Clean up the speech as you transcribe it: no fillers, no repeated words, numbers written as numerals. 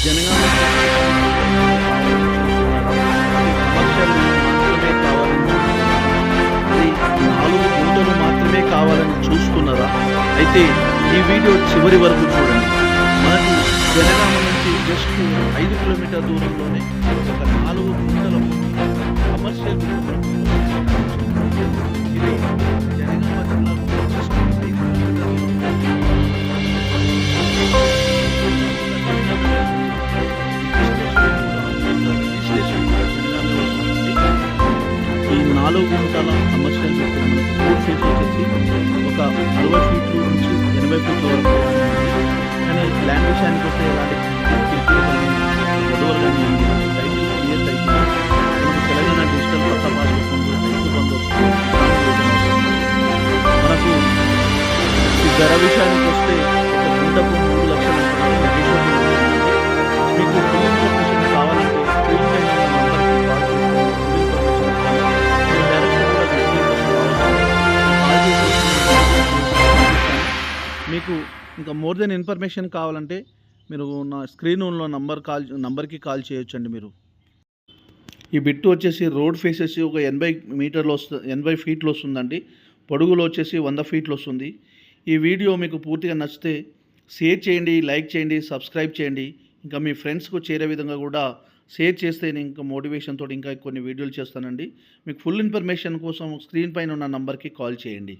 Janagama commercial మాత్రమే కావాలని, మరి 4 గుంటలు మాత్రమే కావాలని చూస్తున్నారా? అయితే ఈ వీడియో చివరి వరకు చూడండి. మనకు జనగామ నుంచి జస్ట్ 5 కిలోమీటర్ దూరంలోనే ఒక 4 గుంటల కమర్షియల్ ఇది జనగామ జిల్లాలో జస్ట్ 5 కిలోమీటర్ ఈ 4 గుంటల కమర్షియల్ మనకు 4 ఫీట్ వచ్చేసి ఒక 60 ఫీట్లు నుంచి 80 ఫీట్ల వరకు. కానీ ల్యాండ్ విషయానికి వస్తే ఎలాంటి గొడవలు కానీ టైటిల్ క్లియర్ అయితే మనకు తెలంగాణ డిజిటల్ కొత్త పాస్బుక్ రైతు బంధు మనకు ఈ ధర విషయానికి వస్తే ఒక గుంటకు 3 లక్షల మీకు ఫుల్ ఇన్ఫర్మేషన్ కావాలంటే స్క్రీన్ పైన ఉన్న నంబర్కి కాల్ చేసుకోండి. ఫుల్ ఇన్ఫర్మేషన్ డైరెక్ట్ కూడా కాల్ చేసి మీకు ఇంకా మోర్ దెన్ ఇన్ఫర్మేషన్ కావాలంటే మీరు నా స్క్రీన్ ఉన్న నంబర్కి కాల్ చేయొచ్చండి. మీరు ఈ బిట్టు వచ్చేసి రోడ్ ఫేసెస్ ఒక 80 ఫీట్లు వస్తుందండి. పొడుగులో వచ్చేసి 100 ఫీట్లు వస్తుంది. ఈ వీడియో మీకు పూర్తిగా నచ్చితే షేర్ చేయండి, లైక్ చేయండి, సబ్స్క్రైబ్ చేయండి. ఇంకా మీ ఫ్రెండ్స్కు చేరే విధంగా కూడా షేర్ చేస్తే నేను ఇంకా మోటివేషన్ తోటి ఇంకా కొన్ని వీడియోలు చేస్తానండి. మీకు ఫుల్ ఇన్ఫర్మేషన్ కోసం స్క్రీన్ పైన ఉన్న నంబర్కి కాల్ చేయండి.